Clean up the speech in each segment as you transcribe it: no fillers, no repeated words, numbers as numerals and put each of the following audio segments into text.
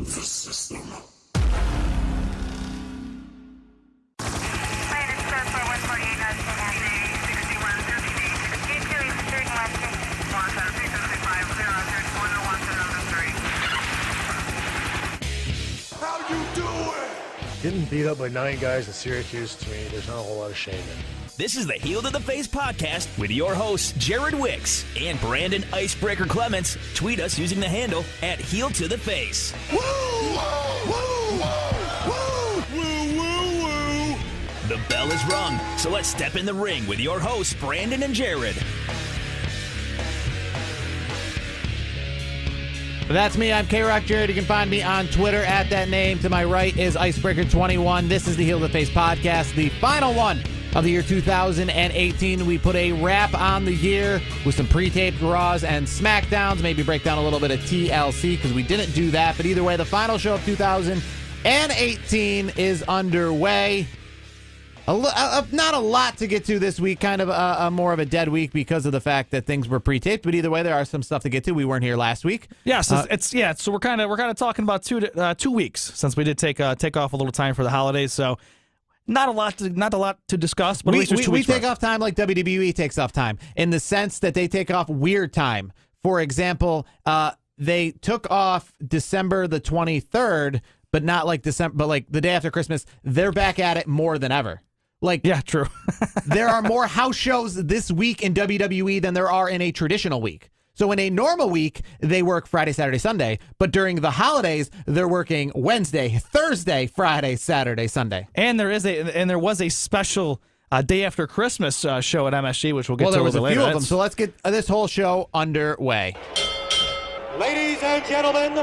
the system. How you doing? Getting beat up by 9 guys in Syracuse, to me, there's not a whole lot of shame in. This is the Heel to the Face podcast with your hosts, Jared Wicks and Brandon Icebreaker Clements. Tweet us using the handle at Heel to the Face. Woo! Woo! Woo! Woo! Woo! Woo! Woo! The bell is rung, so let's step in the ring with your hosts, Brandon and Jared. That's me. I'm K-Rock Jared. You can find me on Twitter at that name. To my right is Icebreaker21. This is the Heel to the Face podcast, the final one of the year 2018. We put a wrap on the year with some pre-taped Raws and SmackDowns, maybe break down a little bit of TLC because we didn't do that. But either way, the final show of 2018 is underway. Not a lot to get to this week, kind of a more of a dead week because of the fact that things were pre-taped. But either way, there are some stuff to get to. We weren't here last week. Yes, So we're kind of talking about 2 weeks since we did take off a little time for the holidays. So not a lot to discuss. But at least there's 2 weeks we take off time like WWE takes off time in the sense that they take off weird time. For example, they took off December the 23rd, but not like December, but like the day after Christmas. They're back at it more than ever. Yeah, true. There are more house shows this week in WWE than there are in a traditional week. So in a normal week, they work Friday, Saturday, Sunday. But during the holidays, they're working Wednesday, Thursday, Friday, Saturday, Sunday. And there was a special day after Christmas show at MSG, which we'll get to there a was little a bit few later. of them. So let's get this whole show underway. Ladies and gentlemen,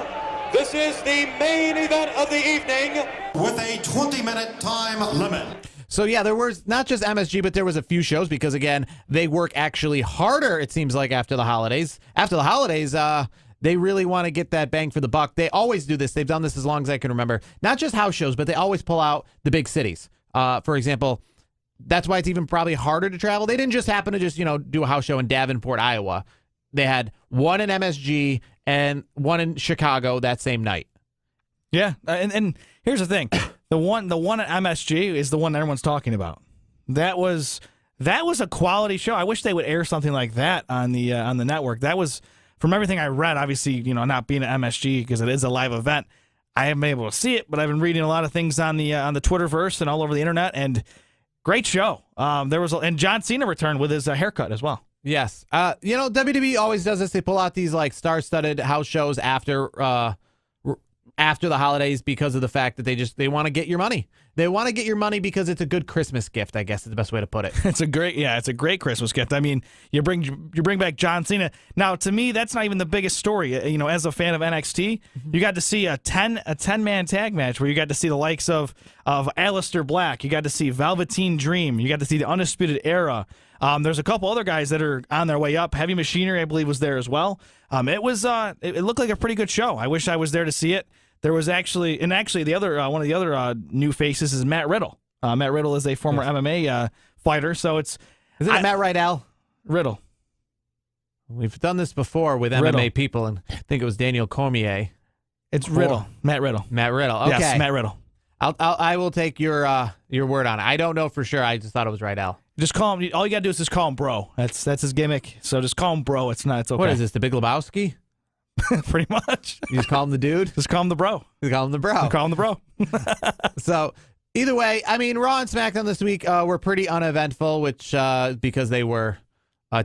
this is the main event of the evening With a 20-minute time limit. So yeah, there was not just MSG, but there was a few shows because, again, they work actually harder, it seems like, after the holidays. After the holidays, they really want to get that bang for the buck. They always do this. They've done this as long as I can remember. Not just house shows, but they always pull out the big cities. For example, that's why it's even probably harder to travel. They didn't just happen to do a house show in Davenport, Iowa. They had one in MSG and one in Chicago that same night. Yeah, and here's the thing. The one at MSG is the one everyone's talking about. That was a quality show. I wish they would air something like that on the network. That was, from everything I read, obviously, not being at MSG because it is a live event, I haven't been able to see it, but I've been reading a lot of things on the Twitterverse and all over the internet, and great show. And John Cena returned with his haircut as well. Yes. WWE always does this. They pull out these like star-studded house shows after the holidays because of the fact that they want to get your money. They want to get your money because it's a good Christmas gift, I guess is the best way to put it. It's a great Christmas gift. I mean, you bring back John Cena. Now, to me, that's not even the biggest story. As a fan of NXT, you got to see a 10-man tag match where you got to see the likes of Aleister Black. You got to see Velveteen Dream. You got to see the Undisputed Era. There's a couple other guys that are on their way up. Heavy Machinery, I believe, was there as well. It looked like a pretty good show. I wish I was there to see it. There was actually the other one of the other new faces is Matt Riddle. Matt Riddle is a former MMA fighter, so is it Matt Riddle? Riddle. We've done this before with Riddle. MMA people, and I think it was Daniel Cormier. It's Riddle. Matt Riddle. Matt Riddle. Okay. Yes, Matt Riddle. I will take your word on it. I don't know for sure. I just thought it was Riddle. Just call him. All you gotta do is just call him Bro. That's his gimmick. So just call him Bro. It's okay. What is this? The Big Lebowski? Pretty much. You just call him the dude? Just call him the Bro. You call him the Bro. Call him the Bro. So either way, I mean, Raw and SmackDown this week were pretty uneventful, which because they were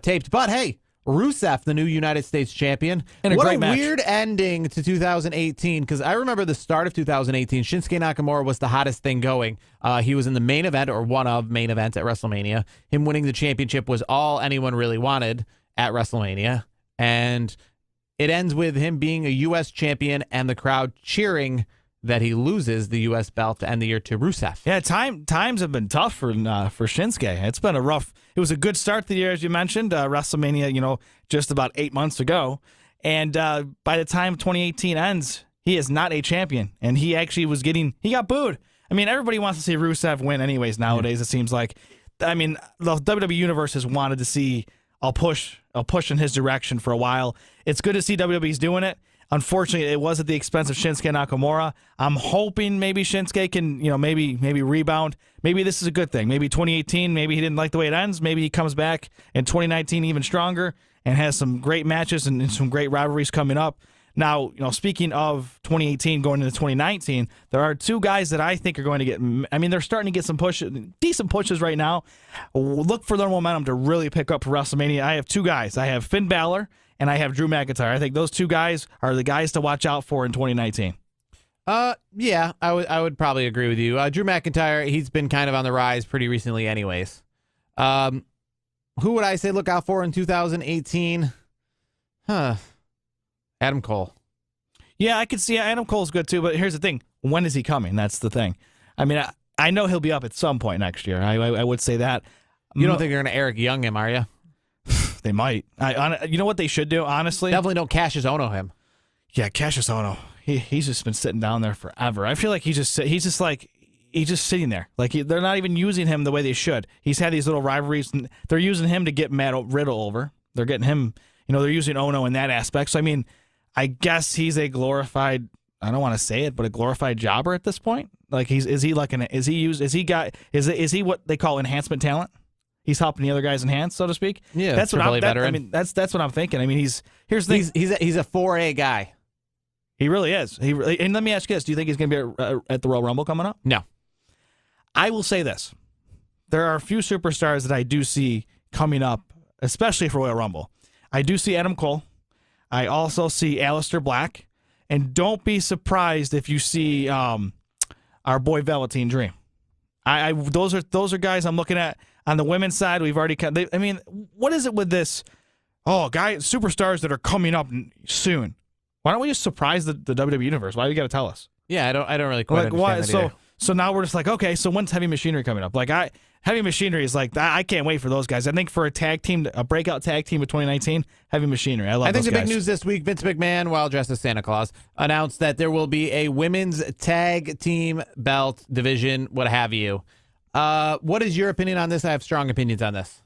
taped. But hey, Rusev, the new United States champion. And what great a match. weird ending to 2018, because I remember the start of 2018. Shinsuke Nakamura was the hottest thing going. He was in the main event, or one of main events at WrestleMania. Him winning the championship was all anyone really wanted at WrestleMania. And it ends with him being a U.S. champion and the crowd cheering that he loses the U.S. belt to end the year to Rusev. Yeah, times have been tough for Shinsuke. It's been it was a good start to the year, as you mentioned, WrestleMania, just about 8 months ago. And by the time 2018 ends, he is not a champion. And he actually he got booed. I mean, everybody wants to see Rusev win anyways nowadays, it seems like. I mean, the WWE Universe has wanted to see I'll push in his direction for a while. It's good to see WWE's doing it. Unfortunately, it was at the expense of Shinsuke Nakamura. I'm hoping maybe Shinsuke can, maybe rebound. Maybe this is a good thing. Maybe 2018, maybe he didn't like the way it ends. Maybe he comes back in 2019 even stronger and has some great matches and some great rivalries coming up. Now, speaking of 2018 going into 2019, there are two guys that I think are going to get, they're starting to get some decent pushes right now. Look for their momentum to really pick up for WrestleMania. I have two guys. I have Finn Balor and I have Drew McIntyre. I think those two guys are the guys to watch out for in 2019. Yeah, I would probably agree with you. Drew McIntyre, he's been kind of on the rise pretty recently anyways. Who would I say look out for in 2018? Adam Cole. Yeah, I could see Adam Cole's good too, but here's the thing. When is he coming? That's the thing. I know he'll be up at some point next year. I would say that. You don't think they're going to Eric Young him, are you? They might. You know what they should do, honestly? Definitely don't Cassius Ohno him. Yeah, Cassius Ohno. He's just been sitting down there forever. I feel like he's just sitting there. Like they're not even using him the way they should. He's had these little rivalries. And they're using him to get Matt Riddle over. They're getting him. They're using Ohno in that aspect. So I guess he's a glorified. I don't want to say it, but a glorified jobber at this point. Like is he what they call enhancement talent? He's helping the other guys enhance, so to speak. Yeah, that's what that's what I'm thinking. Here's the thing. He's a 4A guy. He really is. And let me ask you this: do you think he's going to be at the Royal Rumble coming up? No. I will say this: there are a few superstars that I do see coming up, especially for Royal Rumble. I do see Adam Cole. I also see Aleister Black, and don't be surprised if you see our boy Velveteen Dream. Those are guys I'm looking at. On the women's side, we've already what is it with this? Oh, superstars that are coming up soon. Why don't we just surprise the WWE universe? Why do you got to tell us? Yeah, I don't really quite understand that either. So now we're just like, okay, so when's Heavy Machinery coming up? Heavy Machinery is like, I can't wait for those guys. I think for a breakout tag team of 2019, Heavy Machinery. I think the big news this week, Vince McMahon, while dressed as Santa Claus, announced that there will be a women's tag team belt division, what have you. What is your opinion on this? I have strong opinions on this.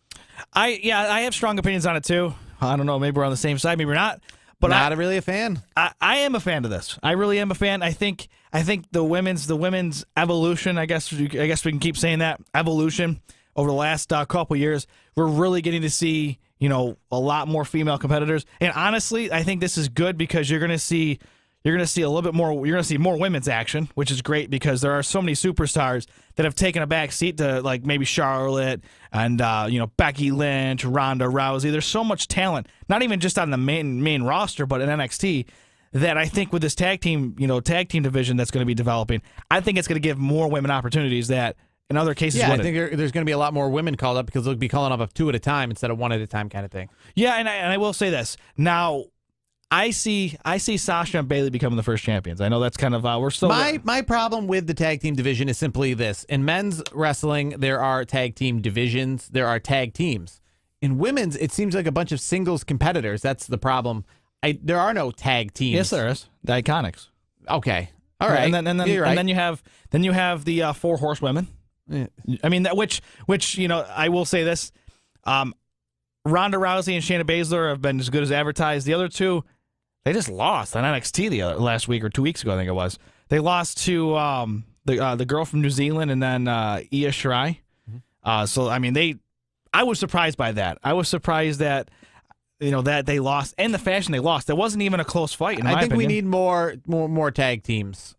I have strong opinions on it too. I don't know, maybe we're on the same side, maybe we're not. But not really a fan. I am a fan of this. I really am a fan. I think the women's evolution. I guess we can keep saying that evolution over the last couple years. We're really getting to see a lot more female competitors. And honestly, I think this is good because you're going to see a little bit more. You're going to see more women's action, which is great because there are so many superstars that have taken a back seat to like maybe Charlotte and Becky Lynch, Ronda Rousey. There's so much talent, not even just on the main roster, but in NXT. That I think with this tag team division that's going to be developing, I think it's going to give more women opportunities that in other cases. Yeah, I think there's going to be a lot more women called up because they'll be calling up 2 at a time instead of 1 at a time kind of thing. Yeah, and I will say this now. I see Sasha and Bayley becoming the first champions. I know that's kind of we're still my problem with the tag team division is simply this: in men's wrestling, there are tag team divisions, there are tag teams. In women's, it seems like a bunch of singles competitors. That's the problem. There are no tag teams. Yes, there is. The Iconics. Okay, all right, and then you have the 4 horsewomen. Yeah. Which I will say this: Ronda Rousey and Shayna Baszler have been as good as advertised. The other two. They just lost on NXT last week or 2 weeks ago, I think it was. They lost to the girl from New Zealand and then Io Shirai. Mm-hmm. I was surprised by that. I was surprised that that they lost and the fashion they lost. It wasn't even a close fight. In my opinion. We need more tag teams,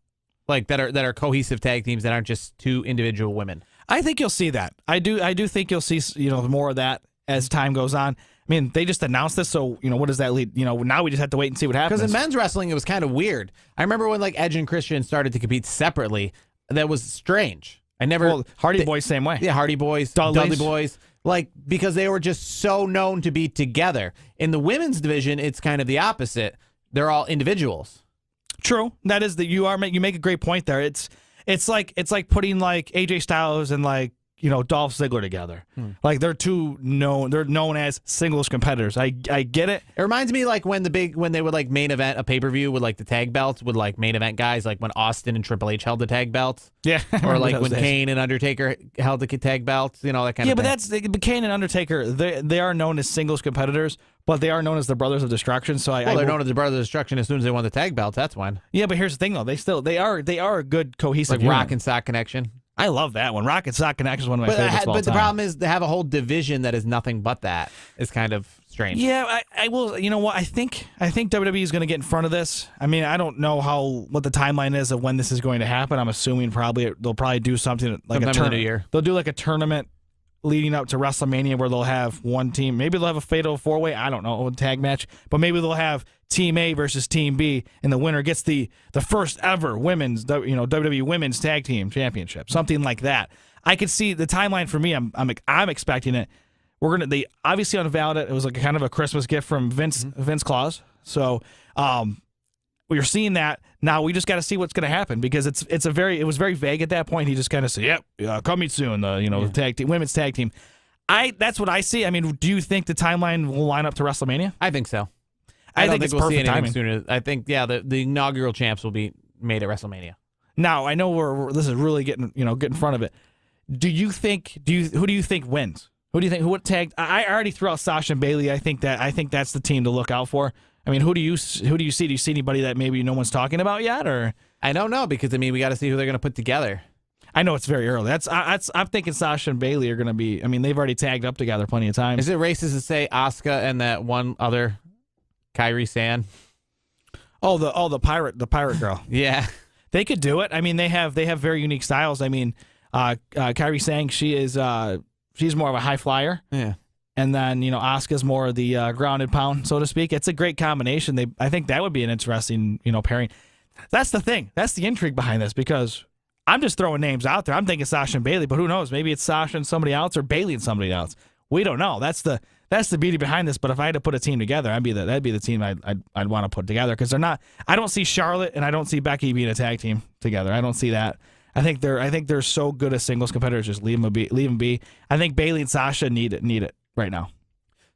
like that are cohesive tag teams that aren't just 2 individual women. I think you'll see that. I do think you'll see more of that as time goes on. They just announced this, so, what does that lead? Now we just have to wait and see what happens. Because in men's wrestling, it was kind of weird. I remember when, Edge and Christian started to compete separately. That was strange. Hardy Boys, same way. Yeah, Hardy Boys, Dudley Boys. Because they were just so known to be together. In the women's division, it's kind of the opposite. They're all individuals. True. You make a great point there. It's like putting, AJ Styles and, Dolph Ziggler together. Like they're known as singles competitors. I get it. It reminds me like when they would like main event a pay-per-view with like the tag belts with like main event guys, like when Austin and Triple H held the tag belts. Yeah. Or like when Kane and Undertaker held the tag belts, that kind of thing. Yeah, but Kane and Undertaker, they are known as singles competitors, but they are known as the Brothers of Destruction. So they're known as the Brothers of Destruction as soon as they won the tag belts. That's when. Yeah, but here's the thing though, they are a good cohesive like unit. Rock and Sock Connection. I love that one. Rocket Sock Connection is one of my favorites of all But the time. problem is they have a whole division that is nothing but that. It's kind of strange. Yeah, I will. You know what? I think WWE is going to get in front of this. I mean, I don't know what the timeline is of when this is going to happen. I'm assuming they'll probably do something like Sometime in the new year. They'll do like a tournament leading up to WrestleMania where they'll have one team. Maybe they'll have a fatal 4-way. I don't know, a tag match. But maybe they'll have Team A versus Team B, and the winner gets the first ever women's WWE Women's Tag Team Championship, something like that. I could see the timeline for me. I'm expecting it. They obviously unveiled it. It was like kind of a Christmas gift from Vince Claus. So we're seeing that. Now we just got to see what's going to happen because it was very vague at that point. He just kind of said, "Yep, coming soon." The tag team, women's tag team. That's what I see. I mean, do you think the timeline will line up to WrestleMania? I think so. I don't think it's we'll see perfect anything timing. sooner. I think the inaugural champs will be made at WrestleMania. Now I know this is really getting in front of it. Who do you think wins? Who do you think? What tag? I already threw out Sasha and Bailey. I think that's the team to look out for. I mean, who do you see? Do you see anybody that maybe no one's talking about yet? Or I don't know because we got to see who they're going to put together. I know it's very early. I'm thinking Sasha and Bailey are going to be. I mean, they've already tagged up together plenty of times. Is it racist to say Asuka and that one other Kairi Sane? Oh, the pirate girl. Yeah, they could do it. I mean, they have very unique styles. I mean, Kairi Sane, she's more of a high flyer. Yeah. And then, Asuka's more of the grounded pound, so to speak. It's a great combination. I think that would be an interesting, pairing. That's the thing. That's the intrigue behind this because I'm just throwing names out there. I'm thinking Sasha and Bailey, but who knows? Maybe it's Sasha and somebody else or Bailey and somebody else. We don't know. That's the beauty behind this. But if I had to put a team together, that'd be the team I'd want to put together because they're not. I don't see Charlotte and I don't see Becky being a tag team together. I don't see that. I think they're so good as singles competitors. Just leave them be. I think Bailey and Sasha need it right now.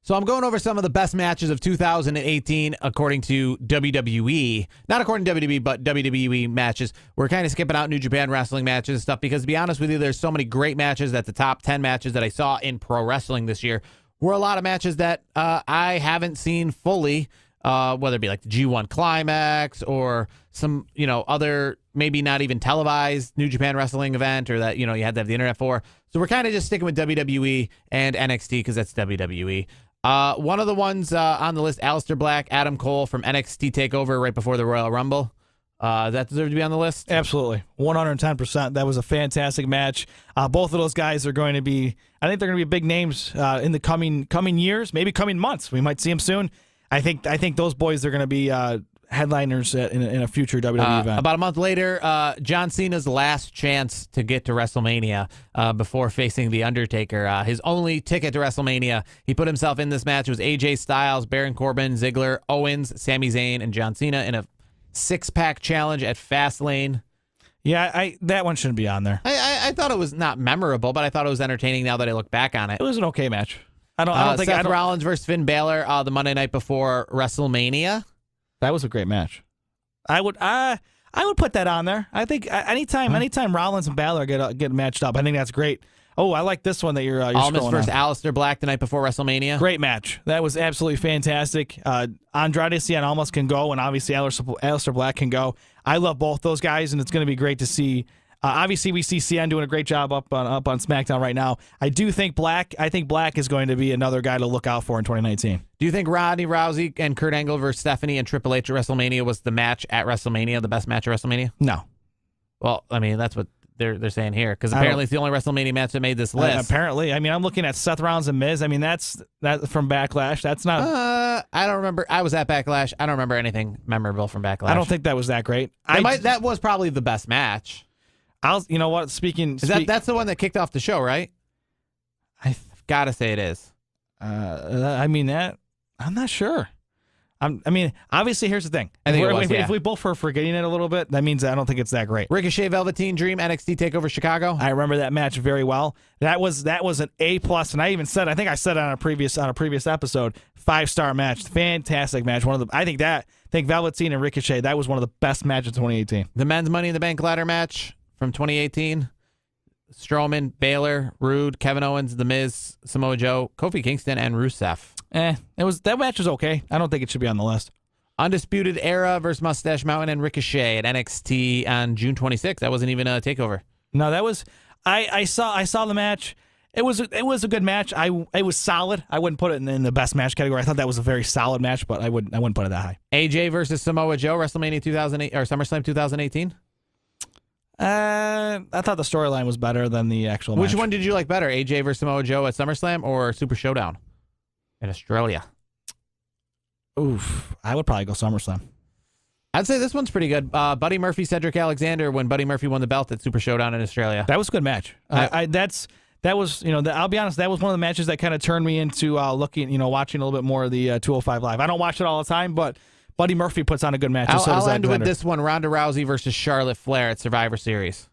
So I'm going over some of the best matches of 2018 according to WWE. Not according to WWE, but WWE matches. We're kind of skipping out New Japan Wrestling matches and stuff because, to be honest with you, there's so many great matches that the top 10 matches that I saw in pro wrestling this year were a lot of matches that I haven't seen fully, whether it be like the G1 Climax or some, other maybe not even televised New Japan Wrestling event or that, you had to have the internet for. So we're kind of just sticking with WWE and NXT because that's WWE. One of the ones on the list, Aleister Black, Adam Cole from NXT TakeOver right before the Royal Rumble. Does that deserve to be on the list? Absolutely. 110%. That was a fantastic match. Both of those guys are going to be, I think they're going to be big names in the coming years, maybe coming months. We might see them soon. I think those boys are going to be headliners in a future WWE event. About a month later, John Cena's last chance to get to WrestleMania before facing The Undertaker. His only ticket to WrestleMania. He put himself in this match. It was AJ Styles, Baron Corbin, Ziggler, Owens, Sami Zayn, and John Cena in a 6-pack challenge at Fastlane. Yeah, that one shouldn't be on there. I thought it was not memorable, but I thought it was entertaining now that I look back on it. It was an okay match. I don't think Seth Rollins versus Finn Balor the Monday night before WrestleMania. That was a great match. I would put that on there. I think anytime Rollins and Balor get matched up, I think that's great. Oh, I like this one that you're Almas scrolling versus on. Aleister Black the night before WrestleMania. Great match. That was absolutely fantastic. Andrade Cien Almas can go, and obviously Aleister Black can go. I love both those guys, and it's going to be great to see. Obviously, we see Cien doing a great job up on SmackDown right now. I think Black is going to be another guy to look out for in 2019. Do you think Rodney Rousey and Kurt Angle versus Stephanie and Triple H at WrestleMania was the match at WrestleMania, the best match at WrestleMania? No. Well, I mean, that's what they're saying here, because apparently it's the only WrestleMania match that made this list. Apparently. I mean, I'm looking at Seth Rollins and Miz. I mean, that's from Backlash. That's not... I don't remember. I was at Backlash. I don't remember anything memorable from Backlash. I don't think that was that great. That was probably the best match. You know what? That's the one that kicked off the show, right? I've got to say it is. I mean that. I'm not sure. I mean, obviously, here's the thing. I think If we both were forgetting it a little bit, that means I don't think it's that great. Ricochet, Velveteen Dream, NXT TakeOver Chicago. I remember that match very well. That was an A+, and I even said, I think I said it on a previous episode, 5-star match, fantastic match. I think Velveteen and Ricochet, that was one of the best matches of 2018. The men's Money in the Bank ladder match from 2018. Strowman, Baylor, Rude, Kevin Owens, The Miz, Samoa Joe, Kofi Kingston, and Rusev. That match was okay. I don't think it should be on the list. Undisputed Era versus Mustache Mountain and Ricochet at NXT on June 26th. That wasn't even a takeover. No, that was I saw the match. It was a good match. It was solid. I wouldn't put it in the best match category. I thought that was a very solid match, but I wouldn't put it that high. AJ versus Samoa Joe, WrestleMania 2008 or SummerSlam 2018. I thought the storyline was better than the actual match. Which one did you like better, AJ versus Samoa Joe at SummerSlam or Super Showdown in Australia? Oof, I would probably go SummerSlam. I'd say this one's pretty good. Buddy Murphy, Cedric Alexander, when Buddy Murphy won the belt at Super Showdown in Australia. That was a good match. That was, I'll be honest, that was one of the matches that kind of turned me into watching a little bit more of the 205 Live. I don't watch it all the time, but Buddy Murphy puts on a good match. I'll end with this one, Ronda Rousey versus Charlotte Flair at Survivor Series.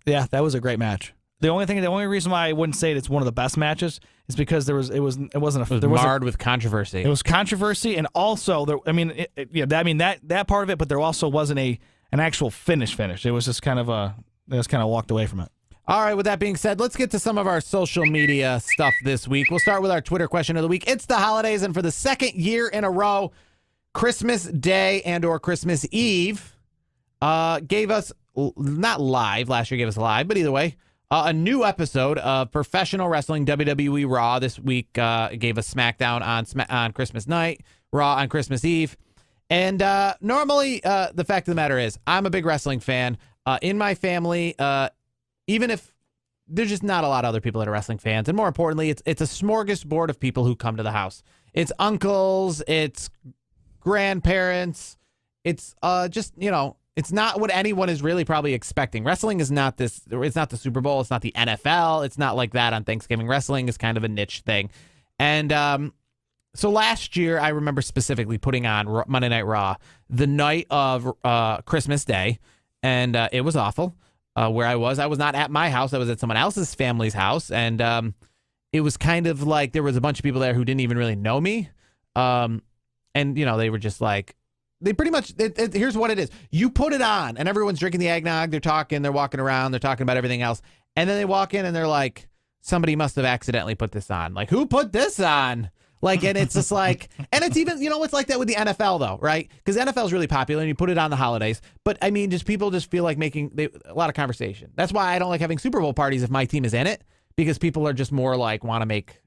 Yeah, that was a great match. The only reason why I wouldn't say it's one of the best matches is because it wasn't marred with controversy. It was controversy, and also that part of it, but there also wasn't an actual finish. It was just kind of walked away from it. All right, with that being said, let's get to some of our social media stuff this week. We'll start with our Twitter question of the week. It's the holidays, and for the second year in a row, Christmas Day and or Christmas Eve gave us, not live, last year gave us live, but either way, a new episode of professional wrestling WWE Raw. This week gave us SmackDown on Christmas night, Raw on Christmas Eve. And normally, the fact of the matter is, I'm a big wrestling fan. In my family, even if there's just not a lot of other people that are wrestling fans, and more importantly, it's a smorgasbord of people who come to the house. It's uncles, it's grandparents, it's just, it's not what anyone is really probably expecting. Wrestling is not this. It's not the Super Bowl. It's not the NFL. It's not like that on Thanksgiving. Wrestling is kind of a niche thing. And so last year, I remember specifically putting on Monday Night Raw the night of Christmas Day, and it was awful. Where I was not at my house. I was at someone else's family's house, and it was kind of like there was a bunch of people there who didn't even really know me. And, they were just like, they pretty much, here's what it is. You put it on, and everyone's drinking the eggnog, they're talking, they're walking around, they're talking about everything else. And then they walk in, and they're like, somebody must have accidentally put this on. Like, who put this on? Like, and it's just like, and it's even, it's like that with the NFL, though, right? Because NFL is really popular, and you put it on the holidays. But, I mean, just people just feel like making a lot of conversation. That's why I don't like having Super Bowl parties if my team is in it, because people are just more like, want to make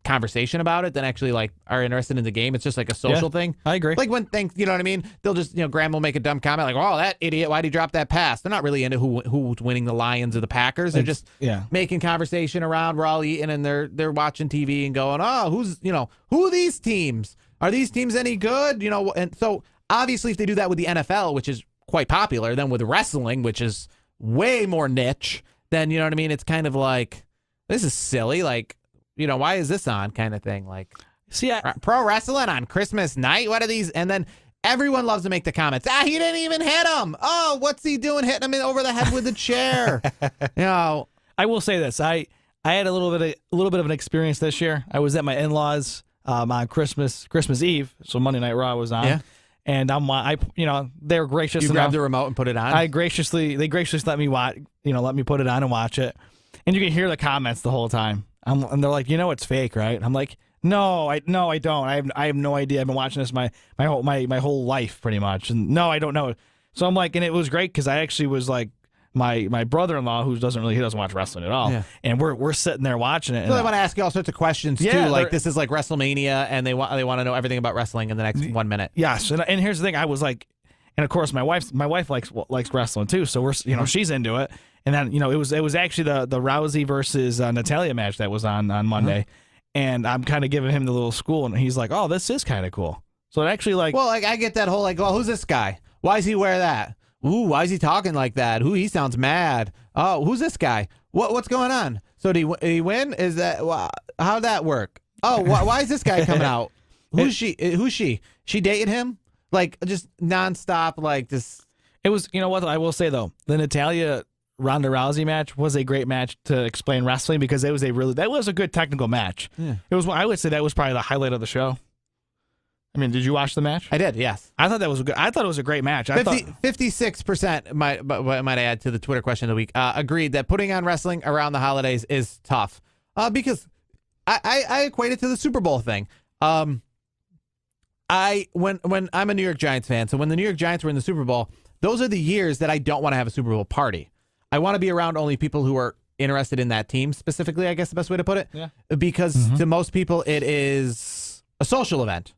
conversation about it than actually like are interested in the game. It's just like a social thing. I agree. Like when things, you know what I mean? They'll just, Graham will make a dumb comment like, "Oh, that idiot, why'd he drop that pass?" They're not really into who's winning, the Lions or the Packers. They're just making conversation around. We're all eating and they're watching TV and going, "Oh, who are these teams? Are these teams any good?" And so obviously if they do that with the NFL, which is quite popular, then with wrestling, which is way more niche, then you know what I mean? It's kind of like, this is silly. Like, why is this on kind of thing? Like, see, pro wrestling on Christmas night? What are these? And then everyone loves to make the comments. He didn't even hit him. Oh, what's he doing hitting him over the head with the chair? I will say this. I had a little bit of an experience this year. I was at my in-laws on Christmas Eve, so Monday Night Raw was on. Yeah. And they were gracious enough. You grabbed the remote and put it on? They graciously let me watch, let me put it on and watch it. And you can hear the comments the whole time. And they're like, it's fake, right? I'm like, no, I don't. I have no idea. I've been watching this my whole life pretty much. And no, I don't know. So I'm like, and it was great because I actually was like, my brother-in-law he doesn't watch wrestling at all. Yeah. And we're sitting there watching it. So they want to ask you all sorts of questions too. Like this is like WrestleMania and they want to know everything about wrestling in the next 1 minute. Yes. And here's the thing. I was like, and of course my wife likes wrestling too. So we're, she's into it. And then, it was actually the Rousey versus Natalia match that was on Monday. And I'm kind of giving him the little school, and he's like, "Oh, this is kind of cool." So it actually like... Well, like I get that whole like, well, who's this guy? Why does he wear that? Ooh, why is he talking like that? He sounds mad. Oh, who's this guy? What's going on? So did he win? Is that... How'd that work? Oh, why is this guy coming out? Who's she? Who's she? She dated him? Like, just nonstop, like this. It was, you know what, I will say, though, the Natalya Ronda Rousey match was a great match to explain wrestling because that was a good technical match. Yeah. I would say that was probably the highlight of the show. I mean, did you watch the match? I did, yes. I thought it was a great match. 56% might add to the Twitter question of the week. Agreed that putting on wrestling around the holidays is tough. Because I equate it to the Super Bowl thing. When I'm a New York Giants fan, so when the New York Giants were in the Super Bowl, those are the years that I don't want to have a Super Bowl party. I want to be around only people who are interested in that team specifically, I guess the best way to put it. Yeah. Because to most people, it is a social event.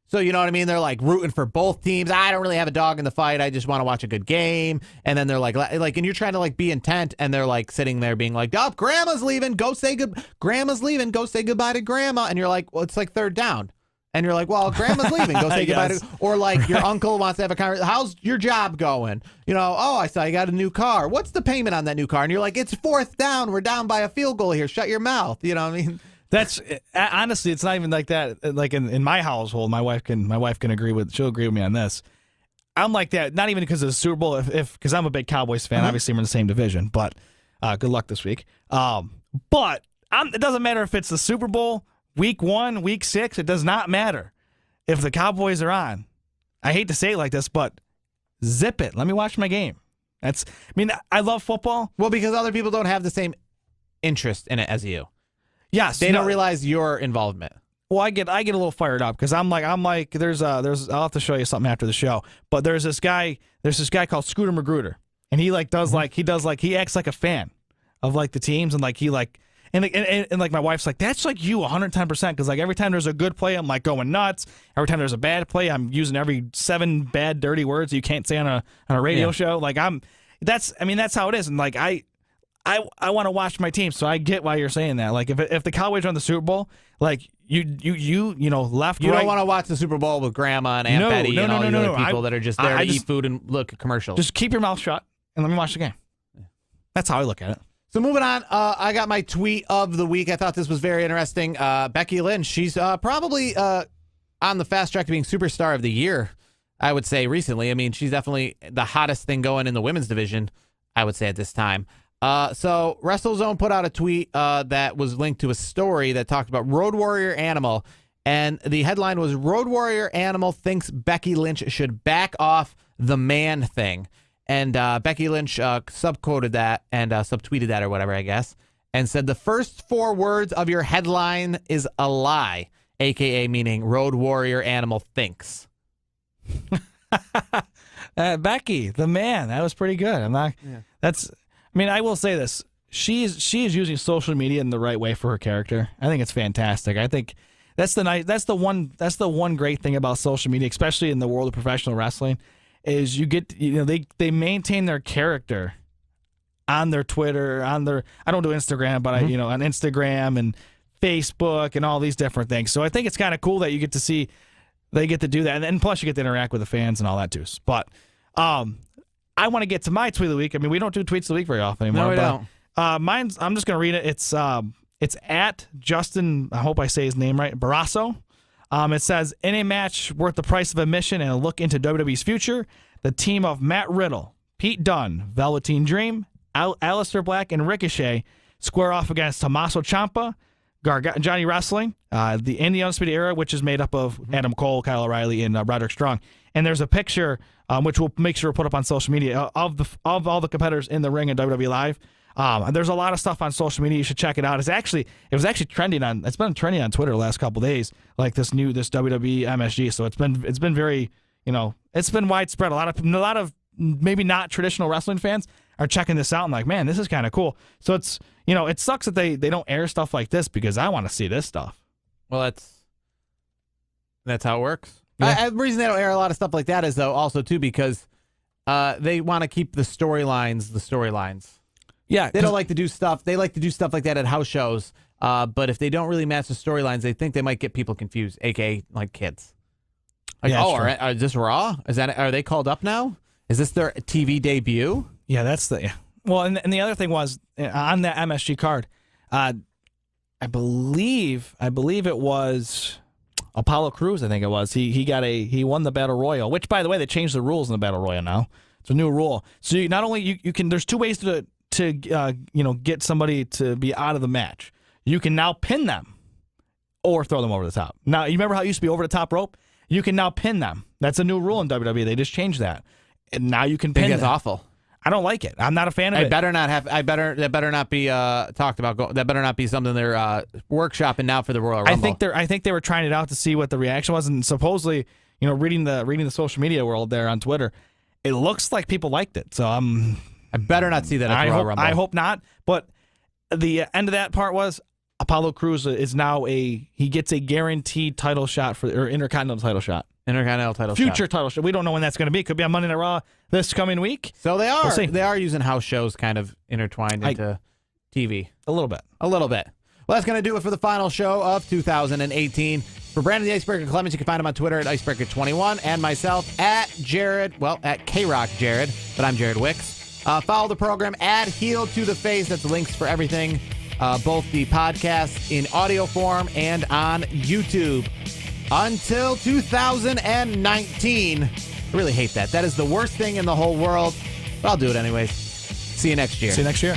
So, you know what I mean? They're like rooting for both teams. I don't really have a dog in the fight. I just want to watch a good game. And then they're like, and you're trying to like be intent, and they're like sitting there being like, oh, grandma's leaving. Grandma's leaving. Go say goodbye to grandma. And you're like, well, it's like third down. And you're like, well, grandma's leaving. Go say goodbye to, or like your uncle wants to have a conversation. How's your job going? You know, oh, I saw you got a new car. What's the payment on that new car? And you're like, it's fourth down. We're down by a field goal here. Shut your mouth. You know what I mean? That's honestly, it's not even like that. Like in my household, my wife can she'll agree with me on this. I'm like that, not even because of the Super Bowl, because I'm a big Cowboys fan. Obviously, we're in the same division, but good luck this week. But it doesn't matter if it's the Super Bowl, week 1, week 6. It does not matter if the Cowboys are on. I hate to say it like this, but zip it. Let me watch my game. I love football. Well, because other people don't have the same interest in it as you. Yes, they don't realize your involvement. Well, I get a little fired up because I'm like there's I'll have to show you something after the show. But there's this guy called Scooter Magruder, and he acts like a fan of like the teams, and like he like and like my wife's like, that's like you 110%, because like every time there's a good play, I'm like going nuts. Every time there's a bad play, I'm using every 7 bad dirty words you can't say on a radio show. Like that's how it is, and like I want to watch my team, so I get why you're saying that. Like, if the Cowboys run the Super Bowl, like you left. You right, don't want to watch the Super Bowl with Grandma and Aunt Betty and all the other people that are just there to eat food and look at commercials. Just keep your mouth shut and let me watch the game. That's how I look at it. So moving on, I got my tweet of the week. I thought this was very interesting. Becky Lynch, she's probably on the fast track to being superstar of the year, I would say, recently. I mean, she's definitely the hottest thing going in the women's division, I would say, at this time. So WrestleZone put out a tweet that was linked to a story that talked about Road Warrior Animal, and the headline was Road Warrior Animal thinks Becky Lynch should back off the man thing. And Becky Lynch subquoted that and subtweeted that or whatever, I guess, and said the first 4 words of your headline is a lie, a.k.a. meaning Road Warrior Animal thinks. Becky, the man, that was pretty good. I will say this. She is using social media in the right way for her character. I think it's fantastic. I think that's the one great thing about social media, especially in the world of professional wrestling, is they maintain their character on their Twitter, I don't do Instagram, but on Instagram and Facebook and all these different things. So I think it's kind of cool that you get to see they get to do that, and plus you get to interact with the fans and all that too. But I want to get to my tweet of the week. I mean, we don't do tweets of the week very often anymore. No, we don't. Mine's, I'm just going to read it. It's at Justin, I hope I say his name right, Barrasso. It says, in a match worth the price of admission and a look into WWE's future, the team of Matt Riddle, Pete Dunne, Velveteen Dream, Aleister Black, and Ricochet square off against Tommaso Ciampa, Johnny Wrestling, in the Undisputed Era, which is made up of Adam Cole, Kyle O'Reilly, and Roderick Strong. And there's a picture, which we'll make sure to put up on social media, of all the competitors in the ring in WWE Live. There's a lot of stuff on social media. You should check it out. It was actually trending it's been trending on Twitter the last couple of days, like this WWE MSG. So it's been very, it's been widespread. A lot of maybe not traditional wrestling fans are checking this out and like, man, this is kind of cool. So it's, it sucks that they don't air stuff like this because I want to see this stuff. Well, that's how it works. Yeah. The reason they don't air a lot of stuff like that is, though, also, too, because they want to keep the storylines. Yeah. They don't like to do stuff. They like to do stuff like that at house shows. But if they don't really match the storylines, they think they might get people confused, a.k.a. like kids. Like, yeah, is this Raw? Are they called up now? Is this their TV debut? Yeah, Well, and the other thing was, on that MSG card, I believe it was, Apollo Crews, I think it was. He won the Battle Royal, which, by the way, they changed the rules in the Battle Royal now. It's a new rule. So not only you can, there's two ways to get somebody to be out of the match. You can now pin them or throw them over the top. Now, you remember how it used to be over the top rope? You can now pin them. That's a new rule in WWE. They just changed that. And now you can pin them. It's awful. I don't like it. I'm not a fan of it. That better not be talked about. That better not be something they're workshopping now for the Royal Rumble. I think they were trying it out to see what the reaction was, and supposedly, reading the social media world there on Twitter, it looks like people liked it. So I better not see that at the Royal Rumble. I hope not. But the end of that part was Apollo Crews is now he gets a guaranteed title shot or Intercontinental title shot. Intercontinental title Future shot. title shot. We don't know when that's going to be. It could be on Monday Night Raw this coming week. So they are. We'll see. They are using house shows kind of intertwined into TV. A little bit. Well, that's going to do it for the final show of 2018. For Brandon the Icebreaker Clemens, you can find him on Twitter at Icebreaker21 and myself at KRock Jared, but I'm Jared Wicks. Follow the program at Heel to the Face. That's links for everything, both the podcast in audio form and on YouTube. Until 2019. I really hate that. That is the worst thing in the whole world, but I'll do it anyways. See you next year.